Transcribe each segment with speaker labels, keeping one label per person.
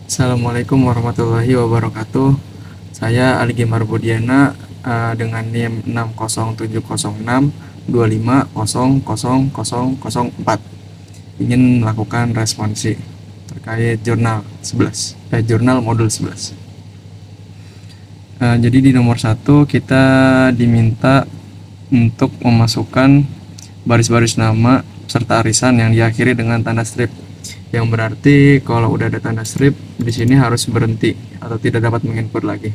Speaker 1: Assalamualaikum warahmatullahi wabarakatuh. Saya Aligi Marbudiana dengan NIM 6070625000004 ingin melakukan responsi terkait jurnal modul 11. Jadi di nomor 1 kita diminta untuk memasukkan baris-baris nama serta arisan yang diakhiri dengan tanda strip, yang berarti kalau udah ada tanda strip di sini harus berhenti atau tidak dapat menginput lagi.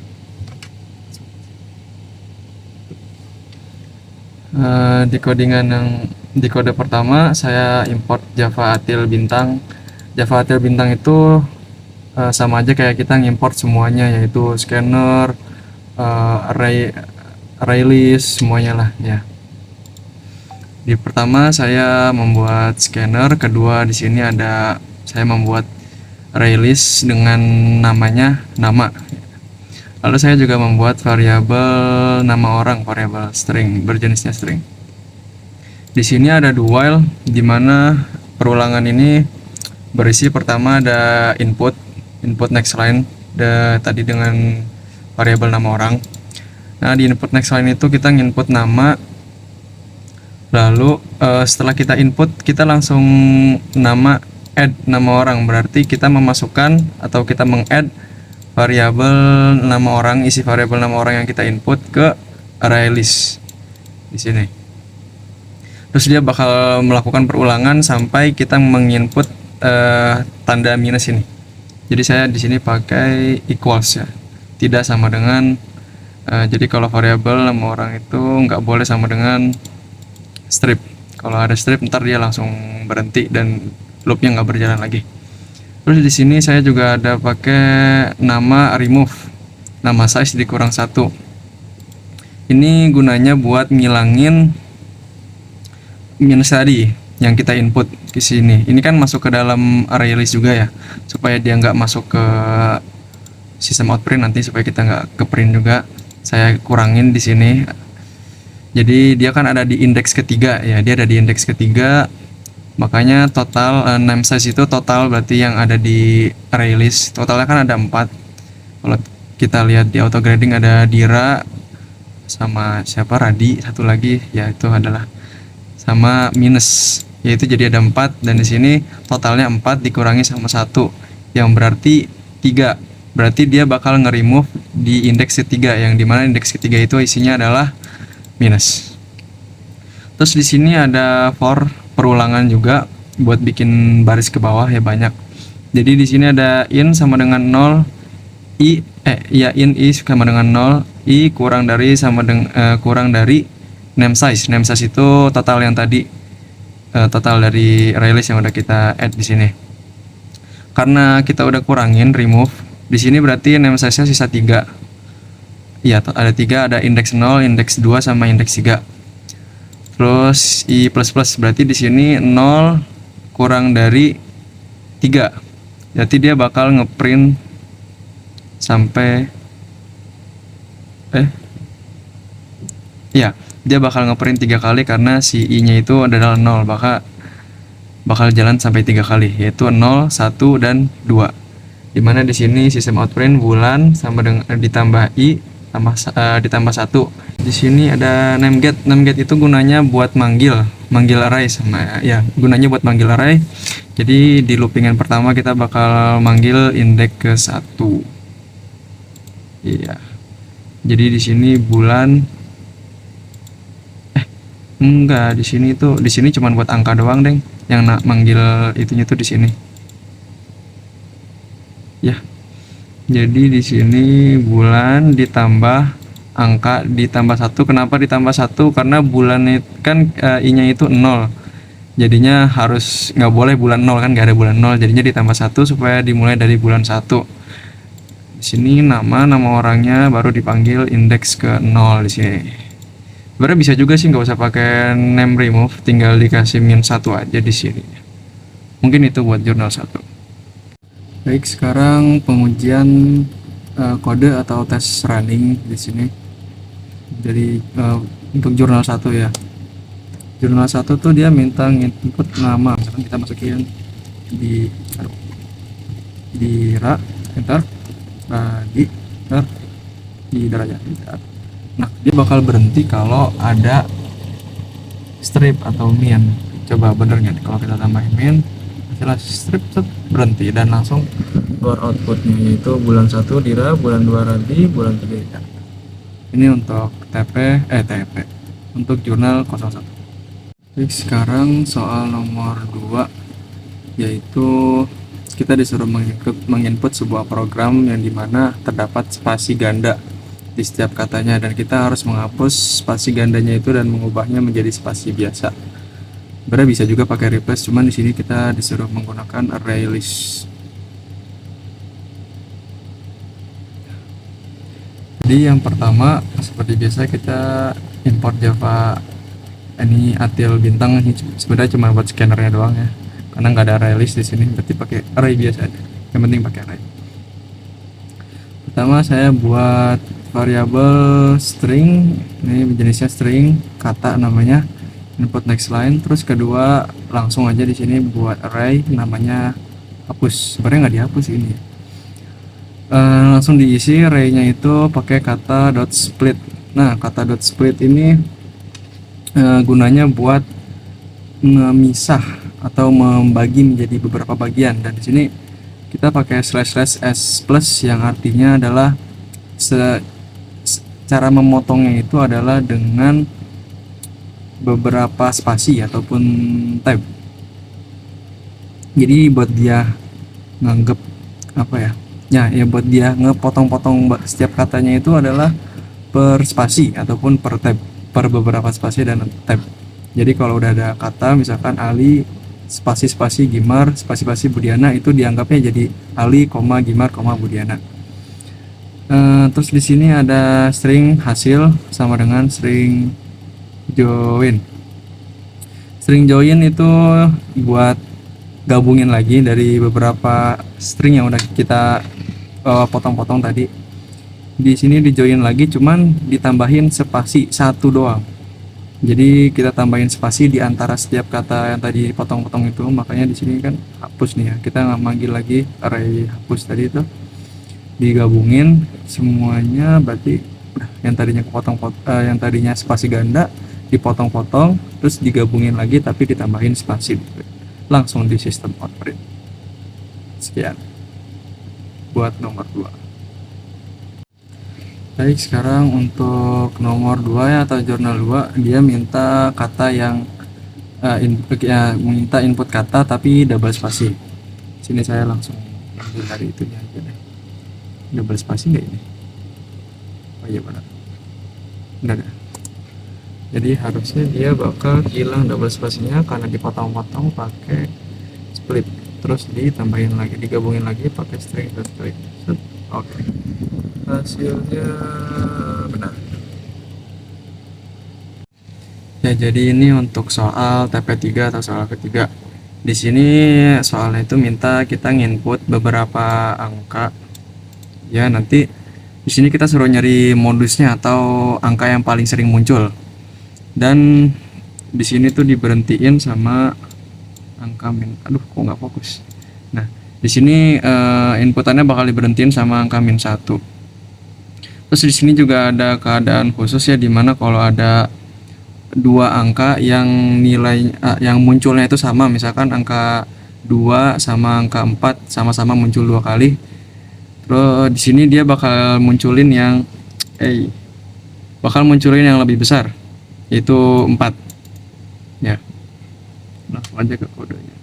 Speaker 1: Di kode pertama saya import Java Atil Bintang. Java Atil Bintang itu sama aja kayak kita ngimport semuanya, yaitu scanner, array list, semuanya lah ya. Di pertama saya membuat scanner, kedua di sini ada saya membuat array list dengan namanya nama. Lalu saya juga membuat variabel nama orang, variabel string berjenisnya string. Di sini ada do while, di mana perulangan ini berisi pertama ada input next line tadi dengan variabel nama orang. Nah, di input next line itu kita nginput nama. Lalu setelah kita input, kita langsung add nama orang, berarti kita memasukkan atau kita meng-add variabel nama orang, isi variabel nama orang yang kita input ke array list di sini. Terus dia bakal melakukan perulangan sampai kita menginput tanda minus ini. Jadi saya di sini pakai equals ya, tidak sama dengan jadi kalau variabel nama orang itu nggak boleh sama dengan strip. Kalau ada strip ntar dia langsung berhenti dan loopnya nggak berjalan lagi. Terus di sini saya juga ada pakai nama remove, nama size dikurang 1. Ini gunanya buat ngilangin minus tadi yang kita input di sini. Ini kan masuk ke dalam array list juga ya, supaya dia nggak masuk ke sistem outprint nanti, supaya kita nggak ke print juga. Saya kurangin di sini. Jadi dia kan ada di indeks ketiga ya, dia ada di indeks ketiga, makanya total name size itu total berarti yang ada di array list totalnya kan ada 4. Kalau kita lihat di auto grading ada Dira sama siapa Radi, satu lagi ya itu adalah sama minus, yaitu jadi ada 4, dan di sini totalnya 4 dikurangi sama 1 yang berarti 3. Berarti dia bakal nge-remove di indeks ketiga, yang dimana indeks ketiga itu isinya adalah minus. Terus di sini ada for perulangan juga buat bikin baris ke bawah ya, banyak. Jadi di sini ada in sama dengan 0, in sama dengan 0, i kurang dari kurang dari name size. Name size itu total yang tadi, total dari array list yang udah kita add di sini. Karena kita udah kurangin remove di sini, berarti name size-nya sisa 3. Iya, ada 3, ada indeks 0, indeks 2 sama indeks 3. Terus i plus plus, berarti di sini 0 kurang dari 3. Jadi dia bakal ngeprint sampai dia bakal ngeprint 3 kali karena si i-nya itu adalah 0, bakal jalan sampai 3 kali, yaitu 0, 1 dan 2. Dimana di sini sistem outprint bulan sama dengan ditambah i ditambah 1. Di sini ada nameget. Nameget itu gunanya buat manggil array sama ya, gunanya buat manggil array. Jadi di loopingan pertama kita bakal manggil indeks ke 1. Iya. Jadi di sini bulan enggak, di sini cuma buat angka doang, Deng. Yang manggil itunya tuh di sini. Ya. Jadi di sini bulan ditambah angka ditambah 1. Kenapa ditambah 1? Karena bulan itu kan i-nya itu 0. Jadinya harus nggak boleh bulan 0 kan, nggak ada bulan 0. Jadinya ditambah 1 supaya dimulai dari bulan 1. Di sini nama orangnya baru dipanggil indeks ke 0 di sini. Sebenarnya bisa juga sih nggak usah pakai name remove, tinggal dikasih min 1 aja di sini. Mungkin itu buat jurnal 1. Baik, sekarang pengujian kode atau tes running di sini. Jadi untuk jurnal 1 ya. Jurnal 1 tuh dia minta input nama, misalkan kita masukin di Dira enter, di enter, di derajat enter. Nah, dia bakal berhenti kalau ada strip atau min. Coba bener nggak kalau kita tambahin min, hasilnya strip set, berhenti dan langsung keluar outputnya, yaitu bulan 1 dira, bulan 2 radi, bulan 3 dira. Ini untuk TP untuk jurnal 01. Oke, sekarang soal nomor 2, yaitu kita disuruh menginput sebuah program yang dimana terdapat spasi ganda di setiap katanya, dan kita harus menghapus spasi gandanya itu dan mengubahnya menjadi spasi biasa. Sebenarnya bisa juga pakai replace, cuman di sini kita disuruh menggunakan array list. Jadi yang pertama seperti biasa kita import Java ini atil bintang, ini sebenarnya cuma buat scannernya doang ya, karena nggak ada array list di sini, berarti pakai array biasa aja. Yang penting pakai array. Pertama saya buat variabel string, ini jenisnya string, kata namanya, input next line. Terus kedua langsung aja di sini buat array namanya hapus, sebenarnya nggak dihapus ini. Langsung diisi array-nya itu pakai kata dot split. Nah, kata dot split ini gunanya buat memisah atau membagi menjadi beberapa bagian, dan di sini kita pakai /s plus yang artinya adalah cara memotongnya itu adalah dengan beberapa spasi ataupun tab. Jadi buat dia nganggep apa ya? Ya buat dia ngepotong-potong setiap katanya itu adalah per spasi ataupun per tab, per beberapa spasi dan tab. Jadi kalau udah ada kata misalkan Ali spasi-spasi Gimar spasi-spasi Budiana, itu dianggapnya jadi Ali, Gimar, Budiana. Terus di sini ada string hasil sama dengan string join. String join itu buat gabungin lagi dari beberapa string yang udah kita potong-potong tadi. Di sini di join lagi, cuman ditambahin spasi satu doang. Jadi kita tambahin spasi di antara setiap kata yang tadi potong-potong itu, makanya di sini kan hapus nih ya. Kita nggak manggil lagi array hapus tadi itu, digabungin semuanya, berarti yang tadinya yang tadinya spasi ganda dipotong-potong terus digabungin lagi tapi ditambahin spasi, langsung di sistem out print. Sekian buat nomor 2. Baik, sekarang untuk nomor 2 ya, atau jurnal 2, dia minta kata yang minta input kata tapi double spasi. Sini saya langsung ambil dari itu aja deh. Double spasi nggak ini? Oh iya benar. Benar ya? Jadi harusnya dia bakal hilang double spasinya karena dipotong-potong pakai split, terus ditambahin lagi, digabungin lagi pakai string dan string. Oke. Hasilnya benar. Ya, jadi ini untuk soal TP3 atau soal ketiga. Di sini soalnya itu minta kita nginput beberapa angka. Ya, nanti di sini kita suruh nyari modusnya atau angka yang paling sering muncul. Dan di sini tuh diberhentiin sama angka min. Aduh, kok nggak fokus. Nah, di sini inputannya bakal diberhentiin sama angka min 1. Terus di sini juga ada keadaan khusus ya, dimana kalau ada dua angka yang nilai yang munculnya itu sama, misalkan angka 2 sama angka 4 sama-sama muncul 2 kali. Terus di sini dia bakal munculin yang lebih besar, yaitu 4 ya. Langsung aja ke kodenya.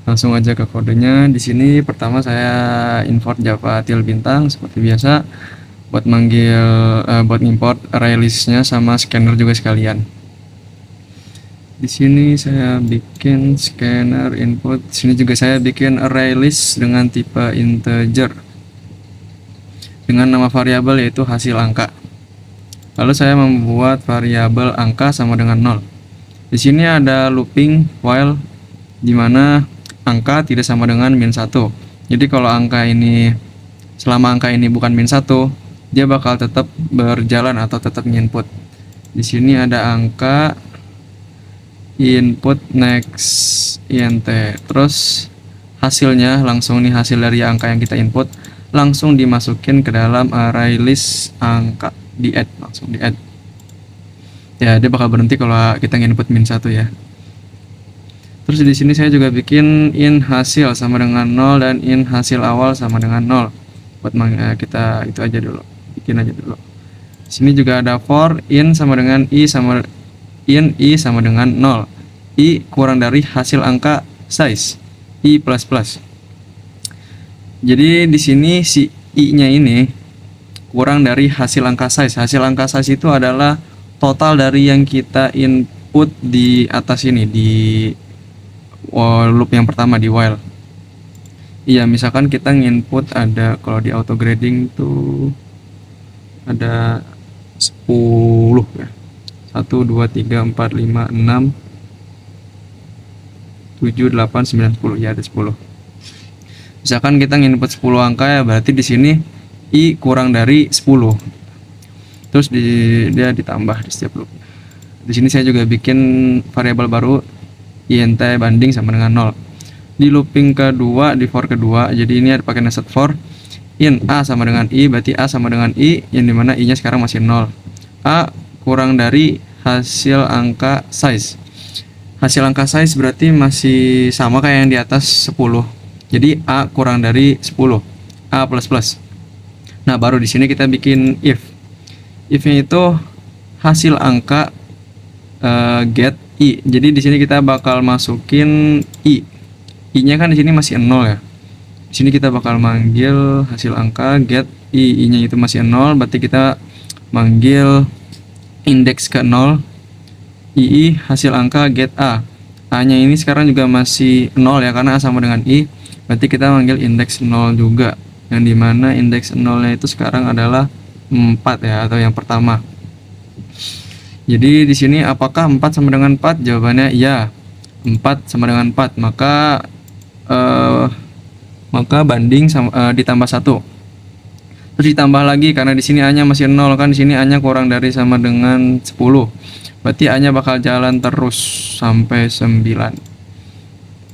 Speaker 1: Langsung aja ke kodenya. Di sini pertama saya import Java til bintang seperti biasa, buat buat import array listnya sama scanner juga sekalian. Di sini saya bikin scanner input. Di sini juga saya bikin array list dengan tipe integer dengan nama variabel yaitu hasil angka. Lalu saya membuat variabel angka sama dengan 0. Di sini ada looping while dimana angka tidak sama dengan min 1. Jadi kalau selama angka ini bukan min 1, dia bakal tetap berjalan atau tetap nginput. Di sini ada angka input next int, terus hasilnya langsung nih, hasil dari angka yang kita input langsung dimasukin ke dalam array list angka, di add, langsung di add ya. Dia bakal berhenti kalau kita input min 1 ya. Terus di sini saya juga bikin in hasil sama dengan 0 dan in hasil awal sama dengan 0. Buat kita itu aja dulu, bikin aja dulu. Sini juga ada for in sama dengan i sama dengan 0. I kurang dari hasil angka size, i plus plus. Jadi di sini si i-nya ini kurang dari hasil angka size. Hasil angka size itu adalah total dari yang kita input di atas ini, di loop yang pertama, di while. Iya, misalkan kita nginput ada, kalau di auto grading tuh ada 10 ya. 1 2 3 4 5 6 7 8 9 10 ya, ada 10. Misalkan kita nginput 10 angka ya, berarti di sini i kurang dari 10. Terus dia ditambah di setiap loop. Di sini saya juga bikin variabel baru int banding sama dengan 0. Di looping kedua, di for kedua, jadi ini ada pakai nested for in a sama dengan i, berarti a sama dengan i, yang dimana i nya sekarang masih 0. A kurang dari hasil angka size. Hasil angka size berarti masih sama kayak yang di atas 10. Jadi a kurang dari 10, a plus plus. Nah, baru di sini kita bikin if. If-nya itu hasil angka get i. Jadi di sini kita bakal masukin i. I-nya kan di sini masih 0 ya. Di sini kita bakal manggil hasil angka get i. I-nya itu masih 0, berarti kita manggil indeks ke 0. I hasil angka get a. A-nya ini sekarang juga masih 0 ya, karena a sama dengan i. Berarti kita manggil indeks 0 juga. Yang dimana indeks 0-nya itu sekarang adalah 4 ya, atau yang pertama. Jadi di sini apakah 4 sama dengan 4? Jawabannya iya. 4 sama dengan 4, maka banding sama, ditambah 1. Terus ditambah lagi karena di sini A-nya masih 0 kan, di sini A-nya kurang dari sama dengan 10. Berarti A-nya bakal jalan terus sampai 9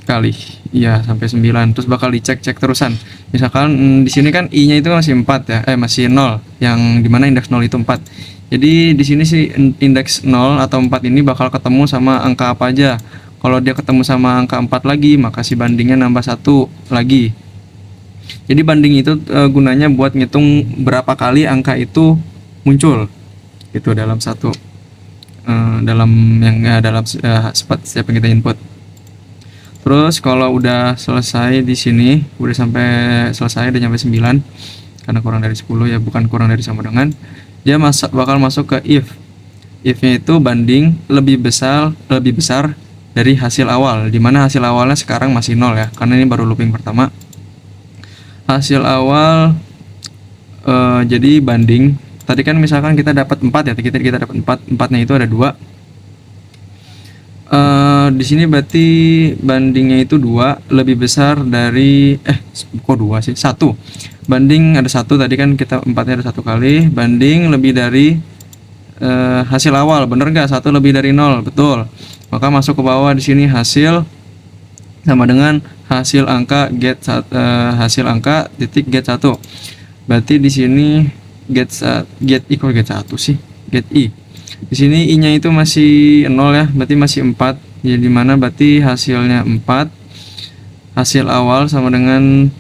Speaker 1: kali. Iya, sampai 9. Terus bakal dicek terusan. Misalkan di sini kan I-nya itu masih 4 ya, masih 0, yang dimana indeks 0 itu 4. Jadi di sini sih indeks 0 atau 4 ini bakal ketemu sama angka apa aja. Kalau dia ketemu sama angka 4 lagi, maka si bandingnya nambah 1 lagi. Jadi banding itu gunanya buat ngitung berapa kali angka itu muncul gitu dalam satu setiap yang kita input. Terus kalau udah selesai di sini, udah sampai selesai, udah nyampe 9 karena kurang dari 10 ya, bukan kurang dari sama dengan, dia bakal masuk ke if. If-nya itu banding lebih besar dari hasil awal, dimana hasil awalnya sekarang masih 0 ya, karena ini baru looping pertama. Hasil awal jadi banding, tadi kan misalkan kita dapat 4 ya, kita dapat 4-nya itu ada 2. Di sini berarti bandingnya itu 2 lebih besar dari kok 2 sih, 1. Banding ada 1, tadi kan kita 4-nya ada 1 kali, banding lebih dari hasil awal, bener gak? 1 lebih dari 0, betul. Maka masuk ke bawah di sini hasil sama dengan hasil angka get hasil angka titik get 1. Berarti di sini get i kok get 1 sih, get i. Di sini i-nya itu masih 0 ya, berarti masih 4. Jadi mana berarti hasilnya 4. Hasil awal sama dengan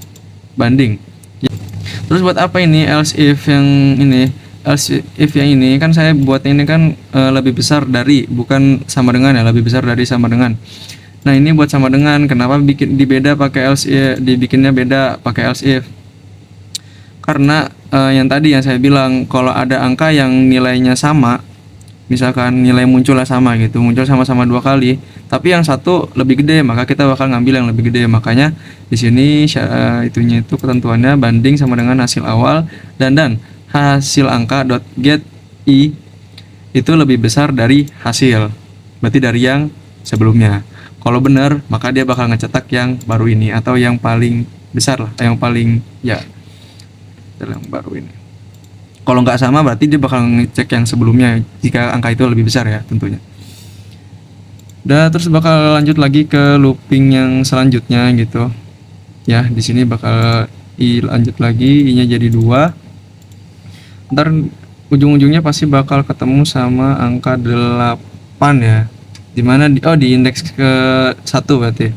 Speaker 1: banding. Terus buat apa ini else if yang ini? Else if yang ini kan saya buat ini kan lebih besar dari, bukan sama dengan ya, lebih besar dari sama dengan. Nah, ini buat sama dengan, kenapa dibeda pakai else if, dibikinnya beda pakai else if? Karena yang tadi yang saya bilang, kalau ada angka yang nilainya sama, misalkan nilai munculnya sama gitu, muncul sama-sama 2 kali, tapi yang satu lebih gede, maka kita bakal ngambil yang lebih gede. Makanya di sini itunya itu ketentuannya banding sama dengan hasil awal dan hasil angka .get i itu lebih besar dari hasil, berarti dari yang sebelumnya. Kalau benar, maka dia bakal ngecetak yang baru ini, atau yang paling besar lah, yang paling ya yang baru ini. Kalau nggak sama, berarti dia bakal ngecek yang sebelumnya jika angka itu lebih besar ya tentunya. Udah, terus bakal lanjut lagi ke looping yang selanjutnya gitu. Ya, di sini bakal I lanjut lagi, I-nya jadi 2. Ntar ujung-ujungnya pasti bakal ketemu sama angka 8 ya. Dimana di indeks ke 1 berarti.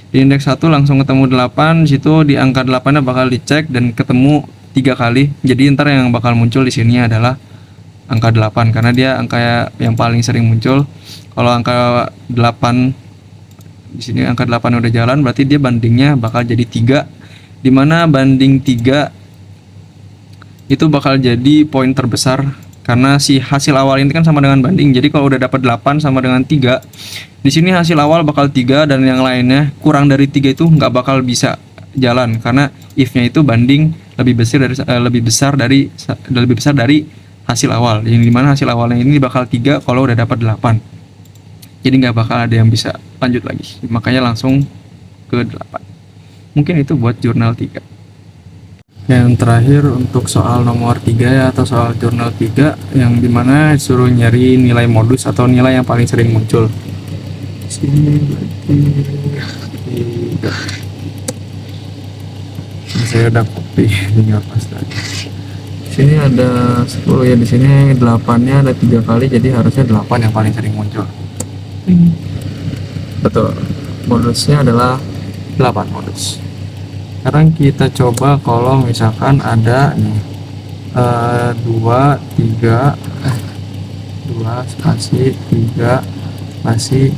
Speaker 1: Di indeks 1 langsung ketemu 8, di situ di angka 8-nya bakal dicek dan ketemu 3 kali. Jadi ntar yang bakal muncul di sini adalah angka 8 karena dia angka yang paling sering muncul. Kalau angka 8 di sini angka 8 udah jalan, berarti dia bandingnya bakal jadi 3, dimana banding 3 itu bakal jadi poin terbesar karena si hasil awal ini kan sama dengan banding. Jadi kalau udah dapat 8 sama dengan 3, di sini hasil awal bakal 3 dan yang lainnya kurang dari 3 itu nggak bakal bisa jalan karena if-nya itu banding lebih besar dari hasil awal. Yang dimana hasil awalnya ini bakal 3 kalau udah dapat 8. Jadi nggak bakal ada yang bisa lanjut lagi. Makanya langsung ke 8. Mungkin itu buat jurnal 3. Yang terakhir untuk soal nomor 3 ya, atau soal jurnal 3 yang dimana disuruh nyari nilai modus atau nilai yang paling sering muncul. Sini berarti 3. Ini saya udah copy, tinggal pas lagi. Sini ada 10 ya, di sini 8-nya ada 3 kali, jadi harusnya 8 yang paling sering muncul. Betul, modusnya adalah 8 modus. Sekarang kita coba kalau misalkan ada nih 2 spasi 3 spasi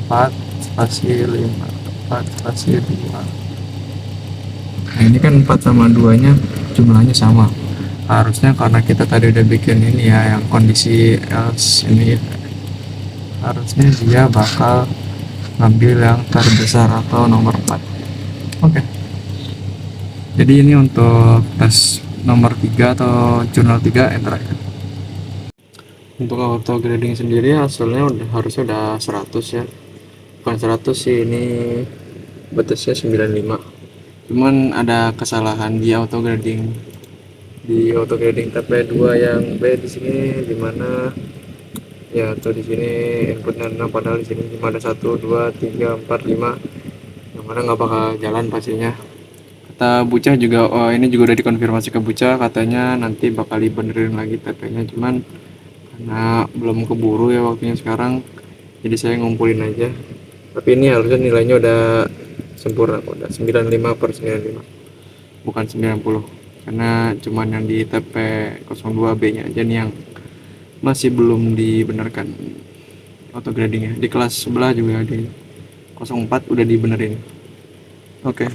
Speaker 1: 4 spasi 5 4 spasi 2. Nah ini kan 4 sama 2 nya jumlahnya sama. Harusnya karena kita tadi udah bikin ini ya, yang kondisi else ini, harusnya dia bakal ngambil yang terbesar atau nomor 4. Oke. Jadi ini untuk tes nomor 3 atau jurnal 3 yang terakhir. Untuk auto grading sendiri hasilnya harusnya udah 100 ya. Bukan 100 sih, ini batasnya 95. Cuman ada kesalahan di auto grading. Di auto grading tab 2 yang B di sini, dimana ya atau di sini inputnya 6 padahal di sini cuma ada 1 2 3 4 5, yang mana nggak bakal jalan pastinya. Kata Bucah juga, ini juga udah dikonfirmasi ke Bucah, katanya nanti bakal dibenerin lagi TP-nya, cuman karena belum keburu ya waktunya sekarang, jadi saya ngumpulin aja. Tapi ini harusnya nilainya udah sempurna, udah 95/95, bukan 90, karena cuman yang di TP 02B nya aja nih yang masih belum dibenarkan auto gradingnya. Di kelas sebelah juga di 04 udah dibenerin. Oke.